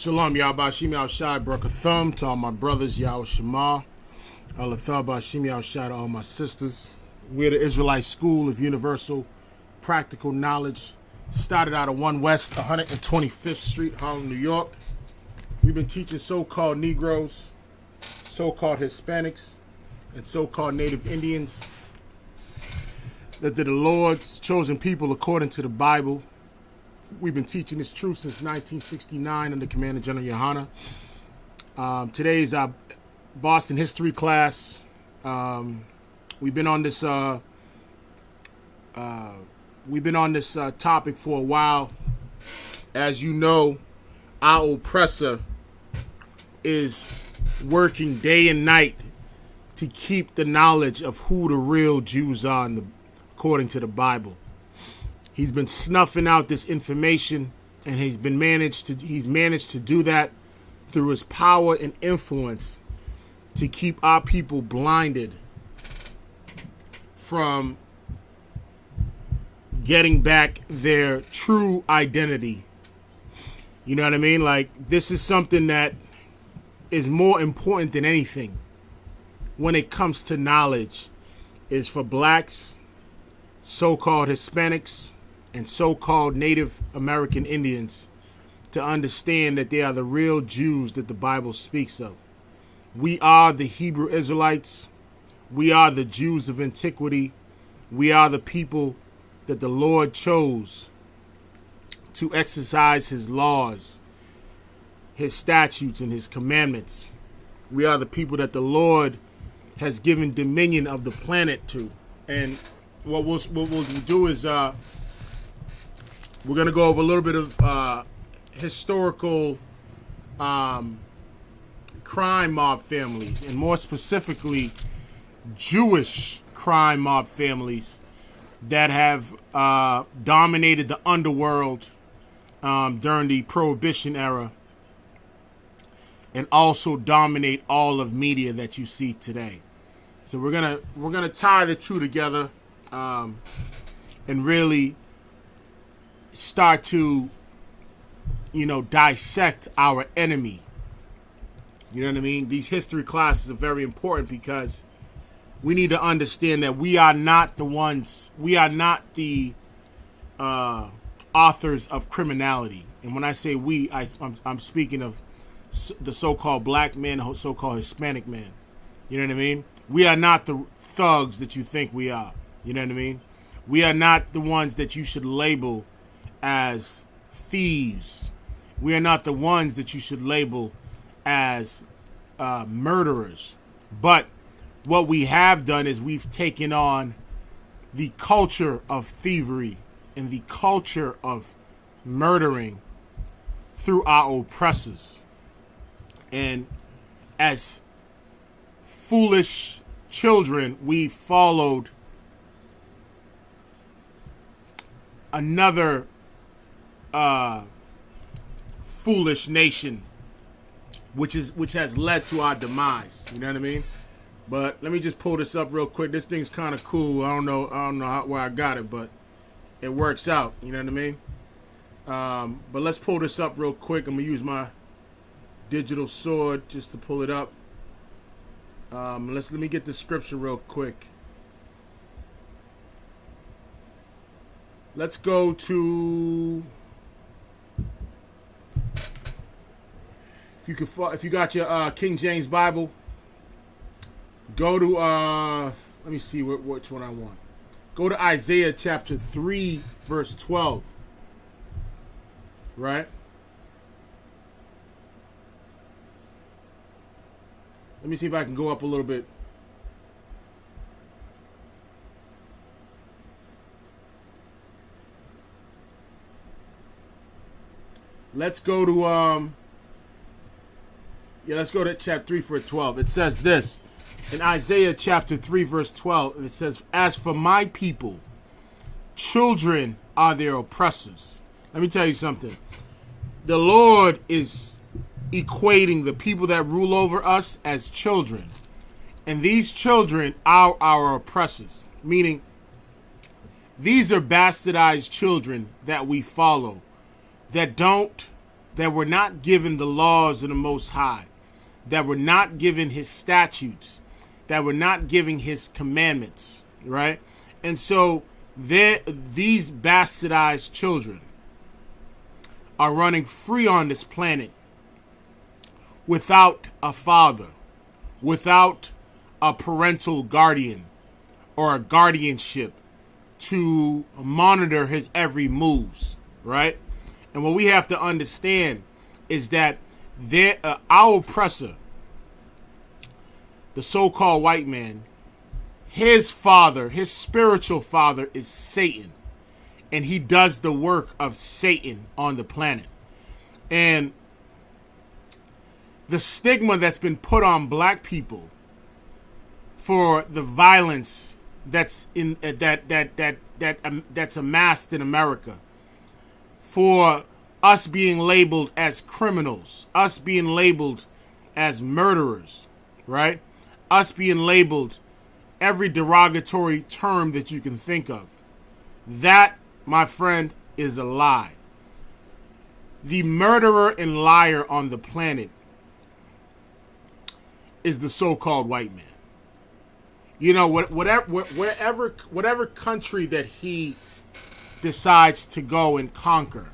Shalom, Yahbashim Yahushai, Baruch Thumb, to all my brothers, Yahweh Shema, Alathah Bashim Yahushai, to all my sisters. We're the Israelite School of Universal Practical Knowledge. Started out of 1 West 125th Street, Harlem, New York. We've been teaching so-called Negroes, so-called Hispanics, and so-called Native Indians that they're the Lord's chosen people according to the Bible. We've been teaching this truth since 1969 under Commander General Yohana. Today is our Boston history class. We've been on this topic for a while. As you know, our oppressor is working day and night to keep the knowledge of who the real Jews are according to the Bible. He's been snuffing out this information, and he's managed to do that through his power and influence to keep our people blinded from getting back their true identity. You know what I mean? Like, this is something that is more important than anything when it comes to knowledge, is for blacks, so-called Hispanics, and so-called Native American Indians to understand that they are the real Jews that the Bible speaks of. We are the Hebrew Israelites. We are the Jews of antiquity. We are the people that the Lord chose to exercise his laws, his statutes, and his commandments. We are the people that the Lord has given dominion of the planet to. And what we'll do is we're going to go over a little bit of historical crime mob families, and more specifically, Jewish crime mob families that have dominated the underworld during the Prohibition era, and also dominate all of media that you see today. So we're gonna tie the two together and really start to, dissect our enemy. You know what I mean? These history classes are very important because we need to understand that we are not the ones, we are not the authors of criminality. And when I say we, I'm speaking of the so-called black man, so-called Hispanic man. You know what I mean? We are not the thugs that you think we are. You know what I mean? We are not the ones that you should label as thieves. We are not the ones that you should label as murderers. But what we have done is we've taken on the culture of thievery and the culture of murdering through our oppressors. And as foolish children, we followed another foolish nation, which has led to our demise. You know what I mean? But let me just pull this up real quick. This thing's kind of cool. I don't know where I got it, but it works out. You know what I mean? But let's pull this up real quick. I'm gonna use my digital sword just to pull it up. Let me get the scripture real quick. Let's go to, if you got your King James Bible, go to let me see which one I want. Go to Isaiah chapter 3 verse 12. Right? Let me see if I can go up a little bit. Let's go to let's go to chapter 3 verse 12. It says this in Isaiah chapter 3 verse 12. It says, "As for my people, children are their oppressors." Let me tell you something. The Lord is equating the people that rule over us as children, and these children are our oppressors. Meaning, these are bastardized children that we follow, that don't that were not given the laws of the Most High, that were not given his statutes, that were not given his commandments, right? And so these bastardized children are running free on this planet without a father, without a parental guardian or a guardianship to monitor his every moves, right? And what we have to understand is that our oppressor, the so-called white man, his father, his spiritual father is Satan. And he does the work of Satan on the planet. And the stigma that's been put on black people for the violence that's that's amassed in America, for us being labeled as criminals, us being labeled as murderers, right? Us being labeled every derogatory term that you can think of. That, my friend, is a lie. The murderer and liar on the planet is the so-called white man. You know, whatever country that he decides to go and conquer,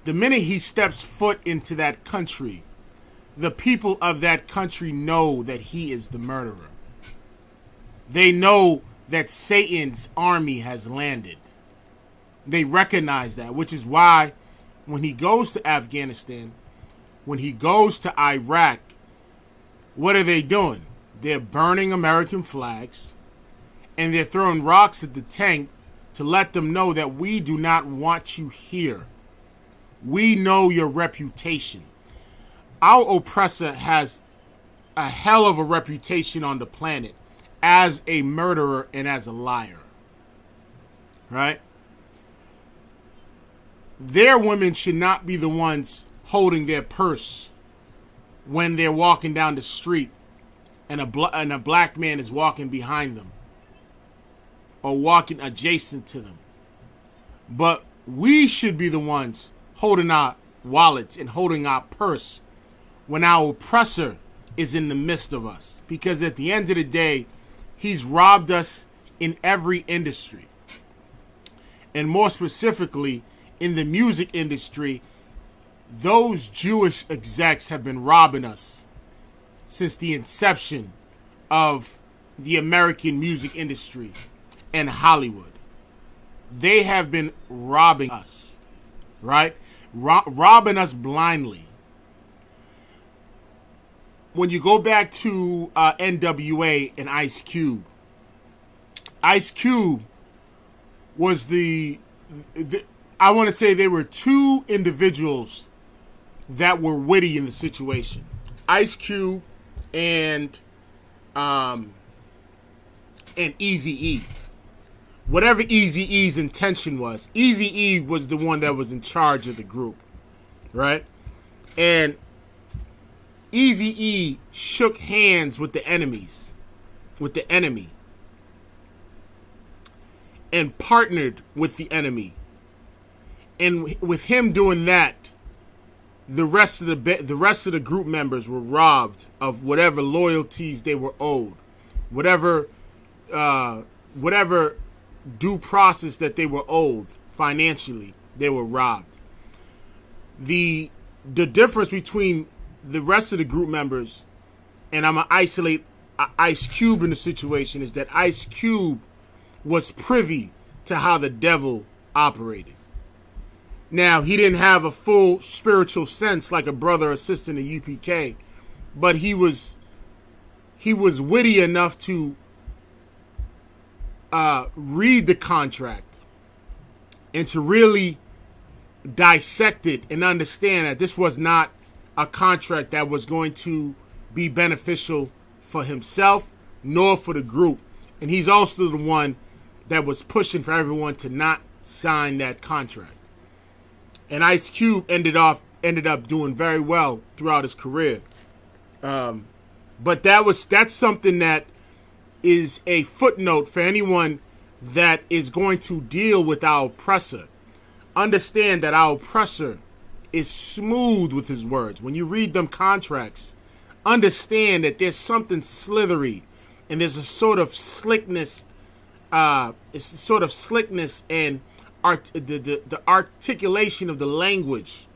the minute he steps foot into that country, the people of that country know that he is the murderer. They know that Satan's army has landed. They recognize that, which is why when he goes to Afghanistan, when he goes to Iraq, what are they doing? They're burning American flags, and they're throwing rocks at the tank to let them know that we do not want you here. We know your reputation. Our oppressor has a hell of a reputation on the planet as a murderer and as a liar. Right? Their women should not be the ones holding their purse when they're walking down the street and a black man is walking behind them or walking adjacent to them. But we should be the ones holding our wallets and holding our purse when our oppressor is in the midst of us. Because at the end of the day, he's robbed us in every industry. And more specifically, in the music industry, those Jewish execs have been robbing us since the inception of the American music industry and Hollywood. They have been robbing us, right? Robbing us blindly. When you go back to NWA and Ice Cube was I want to say there were two individuals that were witty in the situation. Ice Cube and Eazy-E. Whatever Eazy-E's intention was, Eazy-E was the one that was in charge of the group, right? And Eazy-E shook hands with the enemy, and partnered with the enemy. And with him doing that, the rest of the group members were robbed of whatever loyalties they were owed, whatever due process that they were owed financially. They were robbed. The difference between the rest of the group members, and I'm gonna isolate Ice Cube in the situation, is that Ice Cube was privy to how the devil operated. Now, he didn't have a full spiritual sense like a brother or sister in the UPK, but he was witty enough to read the contract and to really dissect it and understand that this was not a contract that was going to be beneficial for himself nor for the group. And he's also the one that was pushing for everyone to not sign that contract. And Ice Cube ended up doing very well throughout his career. But that's something that is a footnote for anyone that is going to deal with our oppressor. Understand that our oppressor is smooth with his words. When you read them contracts, understand that there's something slithery, and there's a sort of slickness. It's a sort of slickness and the articulation of the language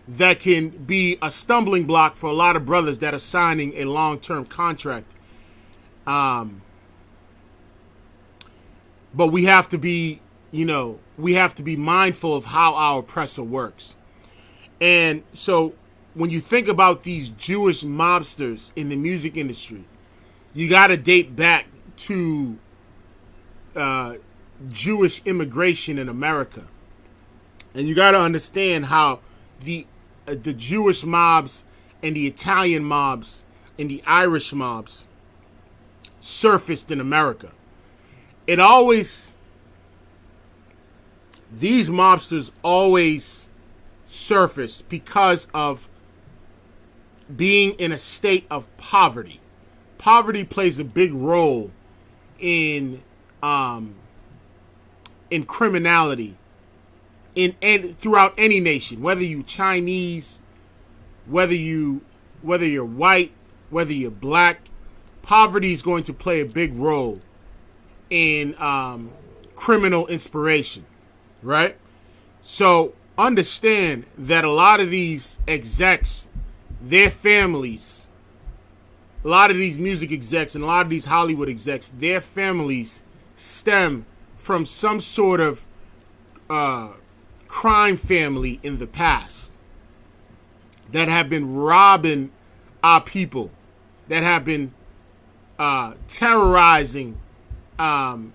that can be a stumbling block for a lot of brothers that are signing a long-term contract. But we have to be, we have to be mindful of how our oppressor works. And so when you think about these Jewish mobsters in the music industry, you got to date back to Jewish immigration in America. And you got to understand how the Jewish mobs and the Italian mobs and the Irish mobs surfaced in America. These mobsters always surface because of being in a state of poverty. Poverty plays a big role in criminality and throughout any nation, whether you Chinese, whether you're white, whether you're black. Poverty is going to play a big role in criminal inspiration, right? So understand that a lot of these execs, their families, a lot of these music execs and a lot of these Hollywood execs, their families stem from some sort of crime family in the past that have been robbing our people, that have been terrorizing, that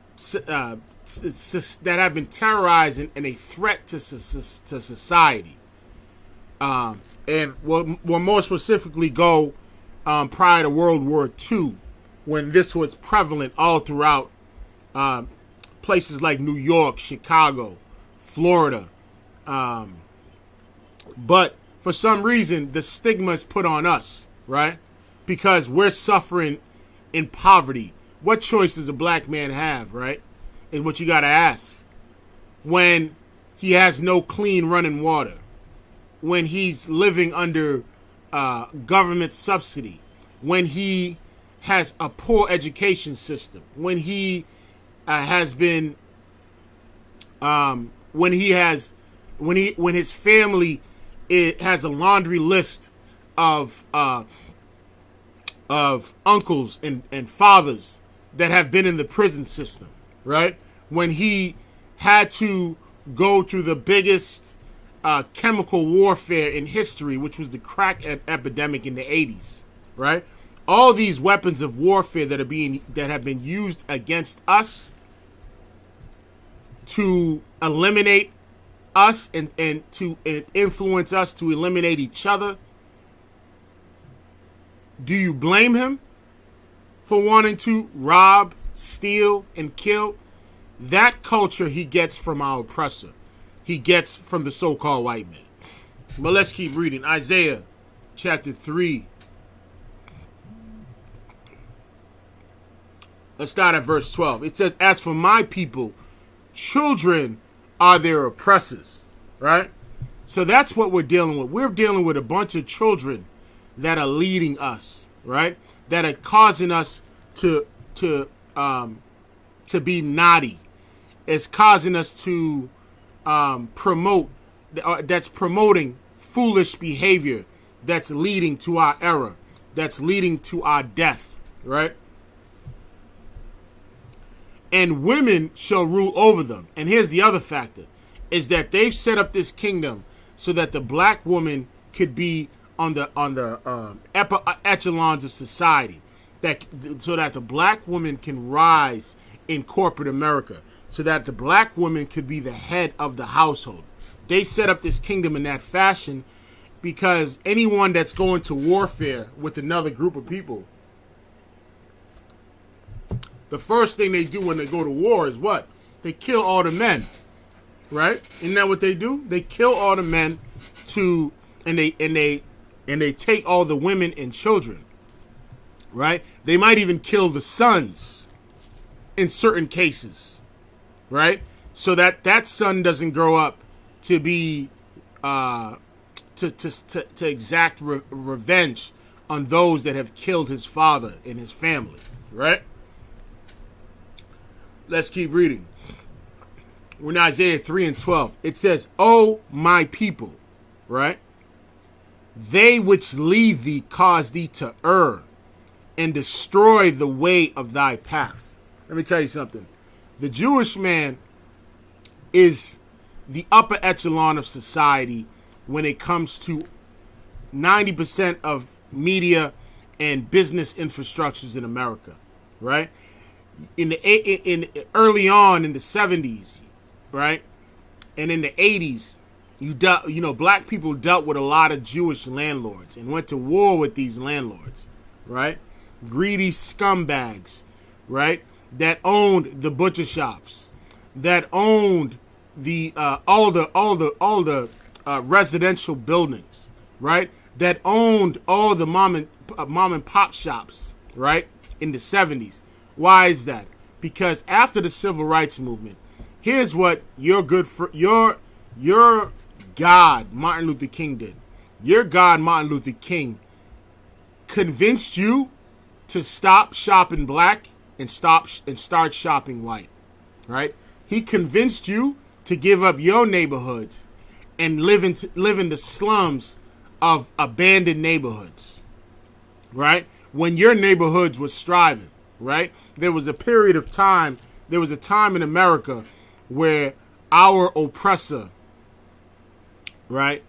have been terrorizing and a threat to society. And we'll more specifically go prior to World War II, when this was prevalent all throughout places like New York, Chicago, Florida. But for some reason, the stigma is put on us, right? Because we're suffering in poverty. What choice does a black man have, right? Is what you got to ask. When he has no clean running water, when he's living under government subsidy, when he has a poor education system, when he has been, when his family has a laundry list of uncles and fathers that have been in the prison system, right? When he had to go through the biggest chemical warfare in history, which was the crack epidemic in the 80s, right? All these weapons of warfare that have been used against us to eliminate us and to influence us to eliminate each other. Do you blame him for wanting to rob, steal, and kill? That culture he gets from our oppressor. He gets from the so-called white man. But let's keep reading. Isaiah chapter 3. Let's start at verse 12. It says, "As for my people, children are their oppressors." Right? So that's what we're dealing with. We're dealing with a bunch of children that are leading us, right? That are causing us to be naughty. It's causing us to that's promoting foolish behavior that's leading to our error, that's leading to our death, right? And women shall rule over them. And here's the other factor, is that they've set up this kingdom so that the black woman could be on the upper echelons of society, so that the black woman can rise in corporate America, so that the black woman could be the head of the household. They set up this kingdom in that fashion because anyone that's going to warfare with another group of people, the first thing they do when they go to war is what? They kill all the men, right? Isn't that what they do? They kill all the men and they take all the women and children, right? They might even kill the sons in certain cases, right? So that son doesn't grow up to be to exact revenge on those that have killed his father and his family, right? Let's keep reading. We're in Isaiah 3:12. It says, "O my people," right? "They which leave thee cause thee to err, and destroy the way of thy paths." Let me tell you something. The Jewish man is the upper echelon of society when it comes to 90% of media and business infrastructures in America, right? In early on in the 70s, right, and in the 80s, black people dealt with a lot of Jewish landlords and went to war with these landlords, right? Greedy scumbags, right, that owned the butcher shops, that owned the all the residential buildings, right, that owned all the mom and pop shops, right, in the 70s. Why is that? Because after the civil rights movement, here's what your God, Martin Luther King, did. Your God, Martin Luther King, convinced you to stop shopping black and start shopping white, right? He convinced you to give up your neighborhoods and live in the slums of abandoned neighborhoods, right? When your neighborhoods were striving, right? There was a time in America where our oppressor, right,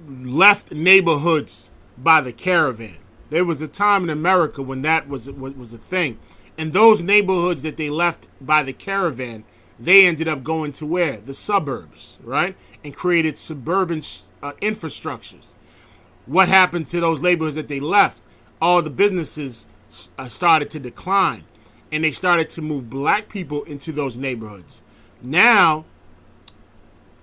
left neighborhoods by the caravan. There was a time in America when that was a thing. And those neighborhoods that they left by the caravan, they ended up going to where? The suburbs, right? And created suburban infrastructures. What happened to those neighborhoods that they left? All the businesses started to decline, and they started to move black people into those neighborhoods. Now,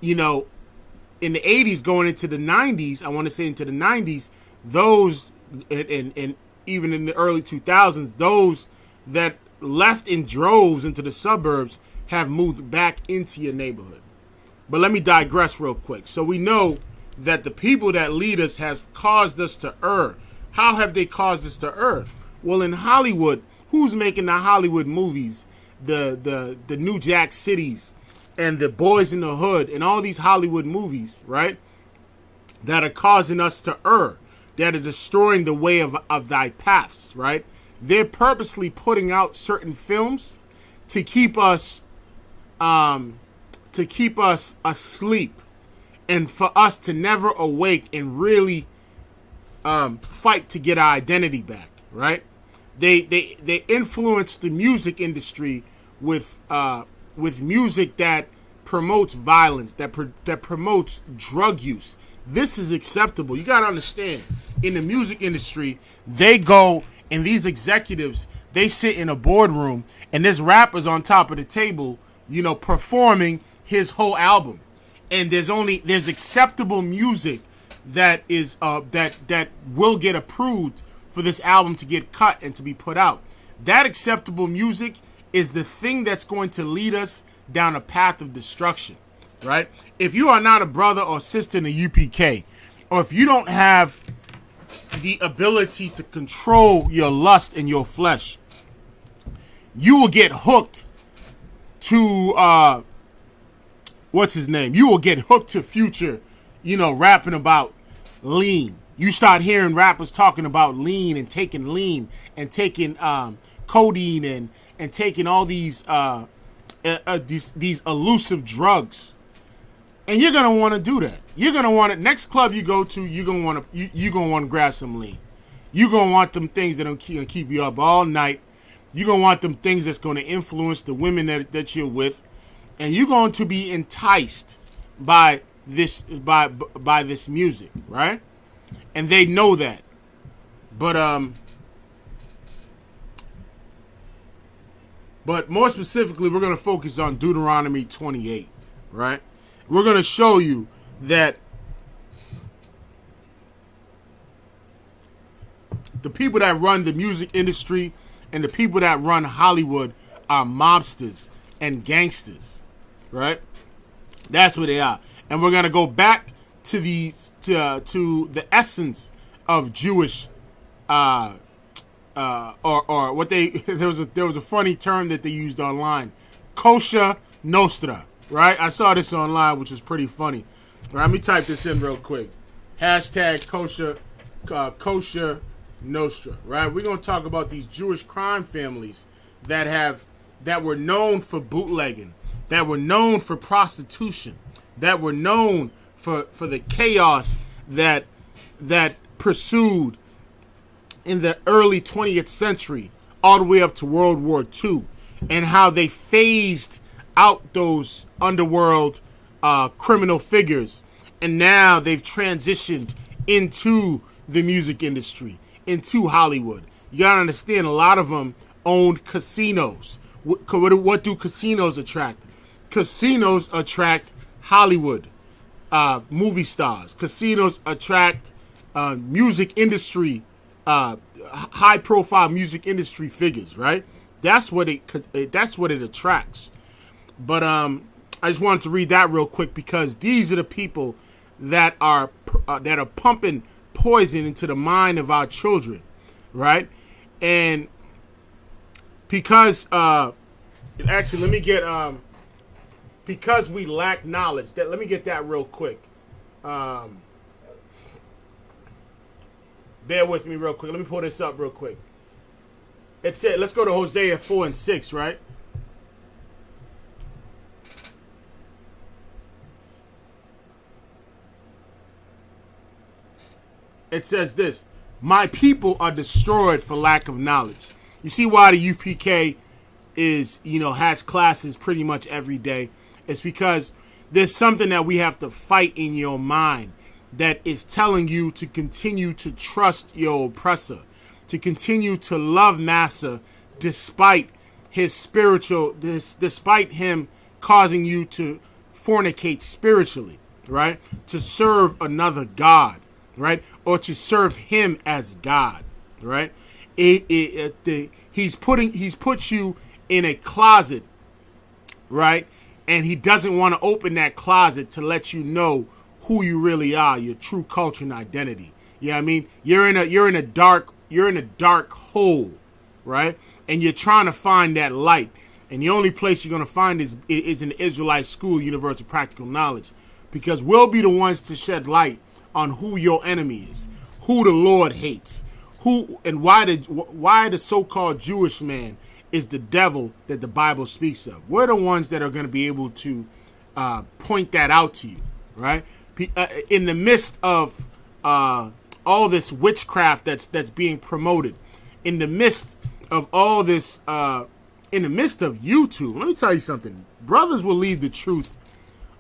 in the 80s going into the 90s, I want to say into the 90s, those, and even in the early 2000s, those that left in droves into the suburbs have moved back into your neighborhood. But let me digress real quick. So we know that the people that lead us have caused us to err. How have they caused us to err? Well, in Hollywood, who's making the Hollywood movies, the New Jack Cities, and the Boys in the Hood, and all these Hollywood movies, right, that are causing us to err, that are destroying the way of thy paths, right? They're purposely putting out certain films to keep us asleep, and for us to never awake and really fight to get our identity back, right? They influence the music industry with music that promotes violence, that promotes drug use. This is acceptable. You gotta understand, in the music industry, they go, and these executives, they sit in a boardroom, and this rapper's on top of the table, performing his whole album. And there's acceptable music that is that will get approved for this album to get cut and to be put out. That acceptable music is the thing that's going to lead us down a path of destruction, right? If you are not a brother or sister in the UPK, or if you don't have the ability to control your lust and your flesh, you will get hooked to what's his name? You will get hooked to Future, rapping about lean. You start hearing rappers talking about lean and taking codeine and taking all these elusive drugs, and you're gonna want to do that. You're gonna want it. Next club you go to, you're gonna want to grab some lean. You're gonna want them things that are gonna keep you up all night. You're gonna want them things that's gonna influence the women that you're with, and you're going to be enticed by this music, right? And they know that. But more specifically, we're going to focus on Deuteronomy 28, right? We're going to show you that the people that run the music industry and the people that run Hollywood are mobsters and gangsters, right? That's what they are. And we're going to go back to the essence of Jewish or what they there was a funny term that they used online, kosher nostra, right? I saw this online, which was pretty funny. All right, let me type this in real quick. Hashtag kosher nostra, right? We're gonna talk about these Jewish crime families that were known for bootlegging, that were known for prostitution, that were known for the chaos that pursued in the early 20th century all the way up to World War II, and how they phased out those underworld criminal figures, and now they've transitioned into the music industry, into Hollywood. You gotta understand, a lot of them owned casinos. What do casinos attract? Casinos attract Hollywood movie stars. Casinos attract music industry, high-profile music industry figures. Right? That's what it attracts. But I just wanted to read that real quick, because these are the people that are pumping poison into the mind of our children, right? And because actually, let me get because we lack knowledge. Let me get that real quick. Bear with me real quick. Let me pull this up real quick. It said, let's go to Hosea 4:6, right? It says this: my people are destroyed for lack of knowledge. You see why the UPK has classes pretty much every day. It's because there's something that we have to fight in your mind that is telling you to continue to trust your oppressor, to continue to love Massa despite despite him causing you to fornicate spiritually, right? To serve another God, right? Or to serve him as God, right? He's put you in a closet, right? And he doesn't want to open that closet to let you know who you really are, your true culture and identity. You know what I mean? You're in a dark hole, right? And you're trying to find that light. And the only place you're going to find is in the Israelite school, Universal Practical Knowledge, because we'll be the ones to shed light on who your enemy is, who the Lord hates, who and why the so-called Jewish man is the devil that the Bible speaks of. We're the ones that are going to be able to point that out to you, right? In the midst of all this witchcraft that's being promoted, in the midst of all this, in the midst of YouTube, let me tell you something. Brothers will leave the truth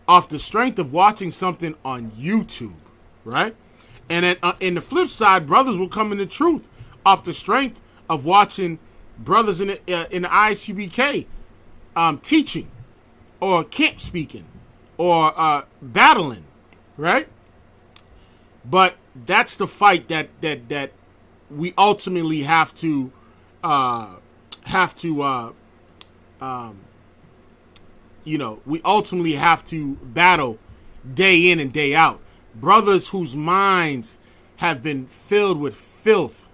off the strength of watching something on YouTube, right? And then in the flip side, brothers will come in the truth off the strength of watching brothers in the ISUPK teaching or camp speaking or battling, right? But that's the fight that we ultimately have to we ultimately have to battle day in and day out. Brothers whose minds have been filled with filth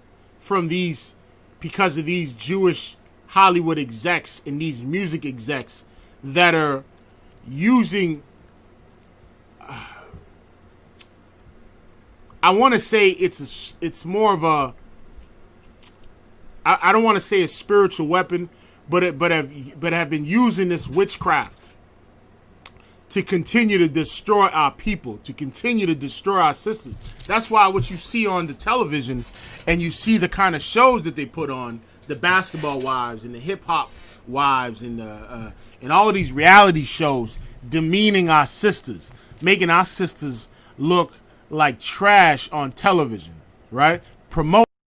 because of these Jewish Hollywood execs and these music execs that are using, I want to say it's more of a, I don't want to say a spiritual weapon, but have been using this witchcraft to continue to destroy our people, to continue to destroy our sisters. That's why what you see on the television and you see the kind of shows that they put on, the basketball wives and the hip hop wives and all of these reality shows, demeaning our sisters, making our sisters look like trash on television, right? Promote